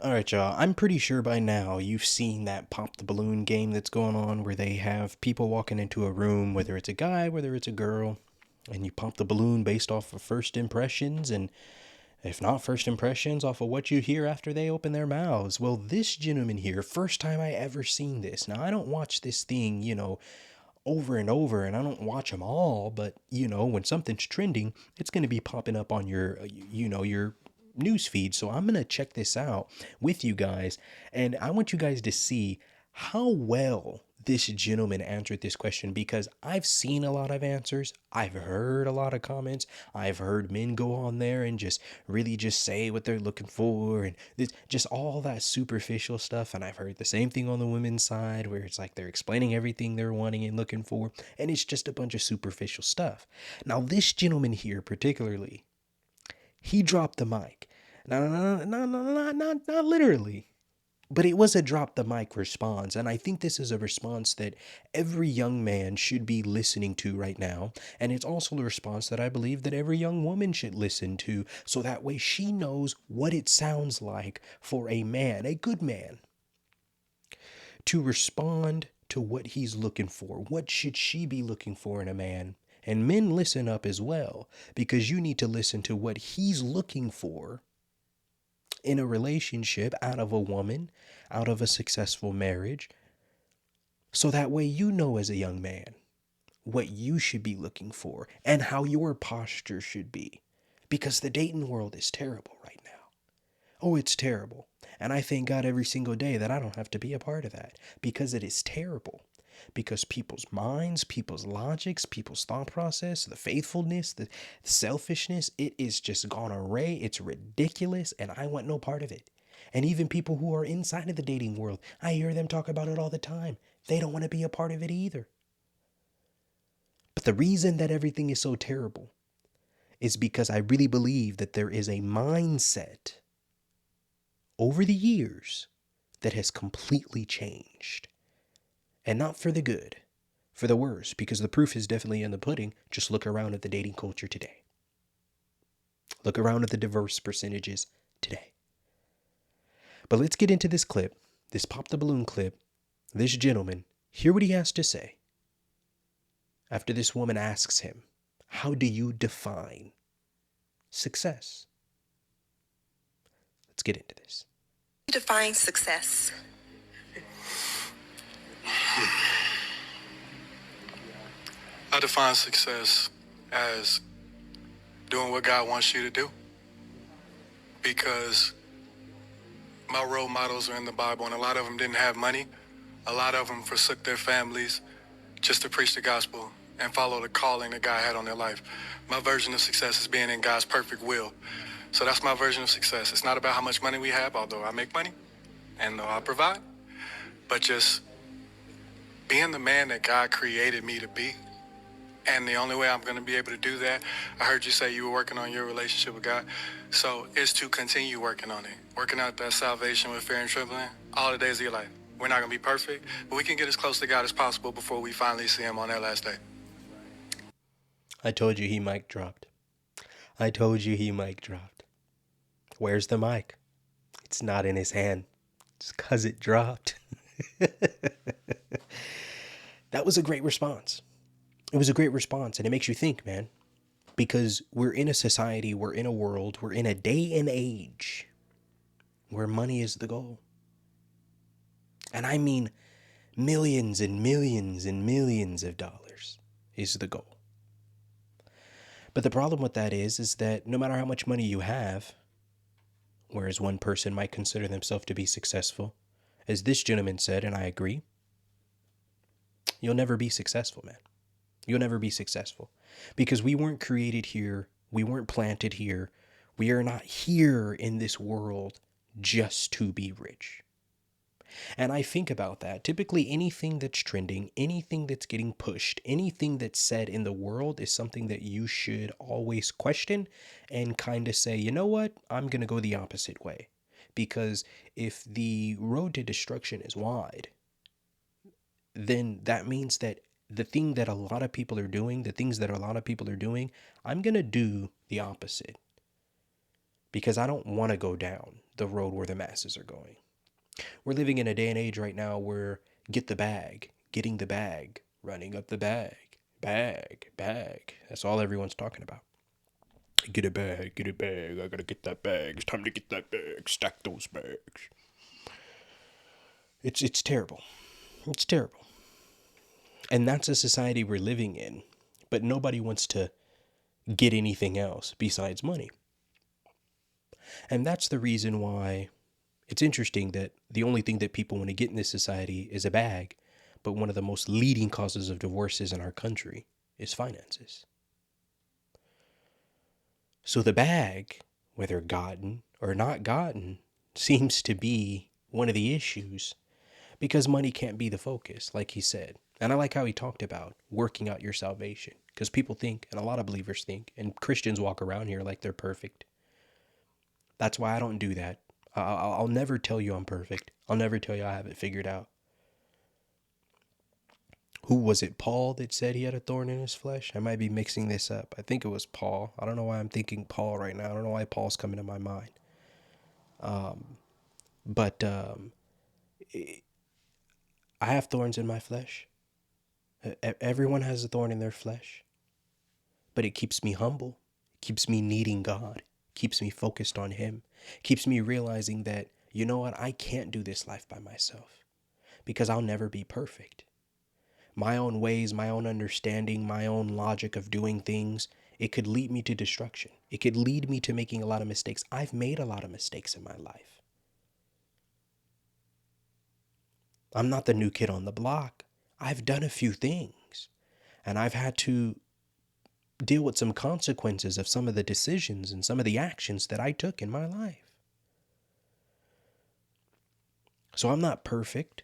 Alright, y'all. I'm pretty sure by now you've seen that pop the balloon game that's going on where they have people walking into a room, whether it's a guy, whether it's a girl, and you pop the balloon based off of first impressions, and if not first impressions, off of what you hear after they open their mouths. Well, this gentleman here, first time I ever seen this. Now, I don't watch this thing, over and over, and I don't watch them all, but, when something's trending, it's going to be popping up on your, your news feed. So I'm going to check this out with you guys, and I want you guys to see how well this gentleman answered this question, because I've seen a lot of answers. I've heard a lot of comments. I've heard men go on there and just really just say what they're looking for, and this, just all that superficial stuff. And I've heard the same thing on the women's side where it's like they're explaining everything they're wanting and looking for, and it's just a bunch of superficial stuff. Now, this gentleman here particularly, he dropped the mic. No, not literally. But it was a drop the mic response, and I think this is a response that every young man should be listening to right now, and it's also a response that I believe that every young woman should listen to, so that way she knows what it sounds like for a man, a good man, to respond to what he's looking for. What should she be looking for in a man? And men, listen up as well, because you need to listen to what he's looking for in a relationship, out of a woman, out of a successful marriage. So that way you know as a young man what you should be looking for and how your posture should be. Because the dating world is terrible right now. Oh, it's terrible. And I thank God every single day that I don't have to be a part of that, because it is terrible. Because people's minds, people's logics, people's thought process, the faithfulness, the selfishness, it is just gone array. It's ridiculous, and I want no part of it. And even people who are inside of the dating world, I hear them talk about it all the time. They don't want to be a part of it either. But the reason that everything is so terrible is because I really believe that there is a mindset over the years that has completely changed. And not for the good, for the worse, because the proof is definitely in the pudding. Just look around at the dating culture today. Look around at the divorce percentages today. But let's get into this clip, this pop the balloon clip. This gentleman, hear what he has to say after this woman asks him, how do you define success? Let's get into this. Define success. I define success as doing what God wants you to do, because my role models are in the Bible, and a lot of them didn't have money. A lot of them forsook their families just to preach the gospel and follow the calling that God had on their life. My version of success is being in God's perfect will. So that's my version of success. It's not about how much money we have, although I make money and I provide, but just being the man that God created me to be. And the only way I'm going to be able to do that, I heard you say you were working on your relationship with God. So it's to continue working on it, working out that salvation with fear and trembling all the days of your life. We're not going to be perfect, but we can get as close to God as possible before we finally see him on that last day. I told you he mic dropped. I told you he mic dropped. Where's the mic? It's not in his hand. It's because it dropped. That was a great response. It was a great response, and it makes you think, man, because we're in a society, we're in a world, we're in a day and age where money is the goal. And I mean millions and millions and millions of dollars is the goal. But the problem with that is that no matter how much money you have, whereas one person might consider themselves to be successful, as this gentleman said, and I agree, you'll never be successful, man. You'll never be successful, because we weren't created here. We weren't planted here. We are not here in this world just to be rich. And I think about that. Typically, anything that's trending, anything that's getting pushed, anything that's said in the world is something that you should always question and kind of say, you know what? I'm going to go the opposite way. Because if the road to destruction is wide, then that means that the thing that a lot of people are doing, the things that a lot of people are doing, I'm going to do the opposite. because I don't want to go down the road where the masses are going. We're living in a day and age right now where get the bag, getting the bag, running up the bag, bag. That's all everyone's talking about. Get a bag, get a bag. I gotta get that bag. It's time to get that bag. Stack those bags. It's terrible. It's terrible. And that's a society we're living in. But nobody wants to get anything else besides money. And that's the reason why it's interesting that the only thing that people want to get in this society is a bag, but one of the most leading causes of divorces in our country is finances. So the bag, whether gotten or not gotten, seems to be one of the issues because money can't be the focus, like he said. And I like how he talked about working out your salvation because people think, and a lot of believers think, and Christians walk around here like they're perfect. That's why I don't do that. I'll never tell you I'm perfect. I'll never tell you I have it figured out. Who was it? Paul that said he had a thorn in his flesh? I might be mixing this up. I think it was Paul. I don't know why I'm thinking Paul right now. I don't know why Paul's coming to my mind. But I have thorns in my flesh. Everyone has a thorn in their flesh. But it keeps me humble. It keeps me needing God. It keeps me focused on Him. It keeps me realizing that, you know what, I can't do this life by myself because I'll never be perfect. My own ways, my own understanding, my own logic of doing things, it could lead me to destruction. It could lead me to making a lot of mistakes. I've made a lot of mistakes in my life. I'm not the new kid on the block. I've done a few things, and I've had to deal with some consequences of some of the decisions and some of the actions that I took in my life. So I'm not perfect,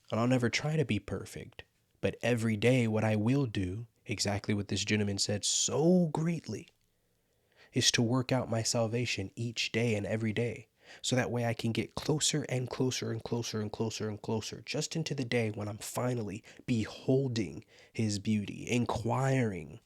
and I'll never try to be perfect. But every day, what I will do, exactly what this gentleman said so greatly, is to work out my salvation each day and every day. So that way I can get closer and closer and closer and closer and closer, just into the day when I'm finally beholding His beauty, inquiring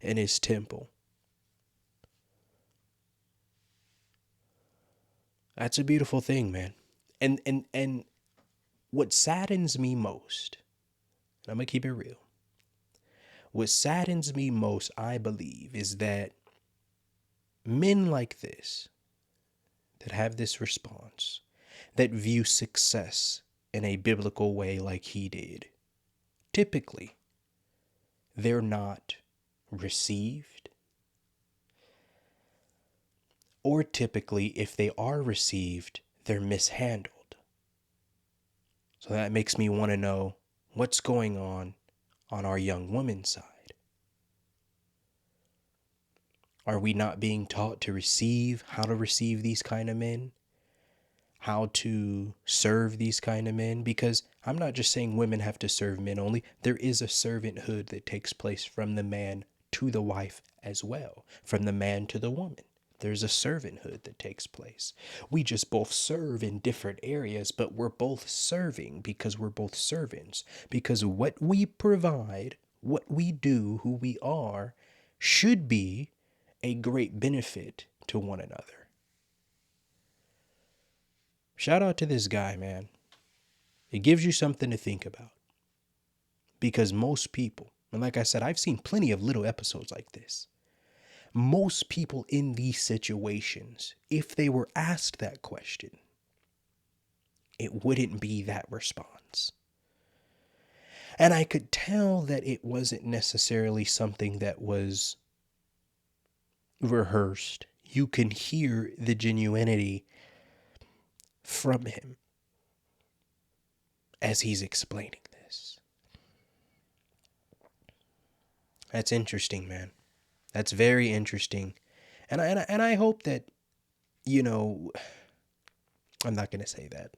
in His temple. That's a beautiful thing, man. And what saddens me most, and I'm going to keep it real. What saddens me most, I believe, is that men like this, that have this response, that view success in a biblical way like he did, typically, they're not received. Or typically, if they are received, they're mishandled. So that makes me want to know what's going on our young women's side. Are we not being taught to receive, how to receive these kind of men? How to serve these kind of men? Because I'm not just saying women have to serve men only. There is a servanthood that takes place from the man to the wife as well, from the man to the woman. There's a servanthood that takes place. We just both serve in different areas, but we're both serving because we're both servants. Because what we provide, what we do, who we are, should be a great benefit to one another. Shout out to this guy, man. It gives you something to think about. Because most people, and like I said, I've seen plenty of little episodes like this. Most people in these situations, if they were asked that question, it wouldn't be that response. And I could tell that it wasn't necessarily something that was rehearsed. You can hear the genuinity from him as he's explaining this. That's interesting, man. That's very interesting. And I hope that, you know, I'm not going to say that.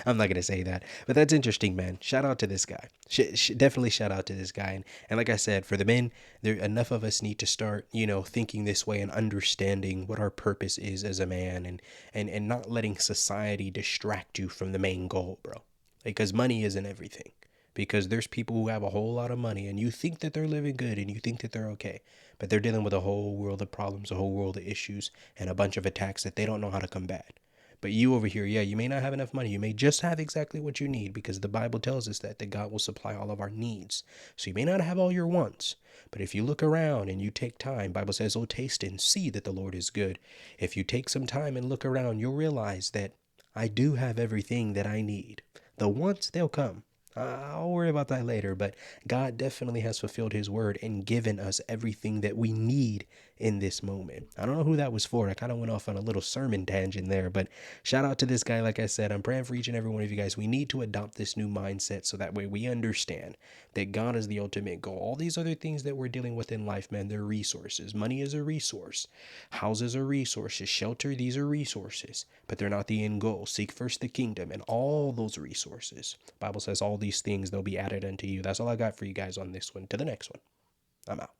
I'm not going to say that. But that's interesting, man. Shout out to this guy. Definitely shout out to this guy. And like I said, for the men, there enough of us need to start, thinking this way and understanding what our purpose is as a man and not letting society distract you from the main goal, bro. Because money isn't everything. because there's people who have a whole lot of money and you think that they're living good and you think that they're okay, but they're dealing with a whole world of problems, a whole world of issues, and a bunch of attacks that they don't know how to combat. But you over here, yeah, you may not have enough money. You may just have exactly what you need because the Bible tells us that God will supply all of our needs. So you may not have all your wants, but if you look around and you take time, Bible says, "Oh, taste and see that the Lord is good." If you take some time and look around, you'll realize that I do have everything that I need. The wants, they'll come. I'll worry about that later, but God definitely has fulfilled his word and given us everything that we need in this moment. I don't know who that was for. I kind of went off on a little sermon tangent there, but shout out to this guy. Like I said, I'm praying for each and every one of you guys. We need to adopt this new mindset so that way we understand that God is the ultimate goal. All these other things that we're dealing with in life, man, they're resources. Money is a resource. Houses are resources. Shelter, these are resources, but they're not the end goal. Seek first the kingdom and all those resources. The Bible says all these things, they'll be added unto you. That's all I got for you guys on this one. To the next one. I'm out.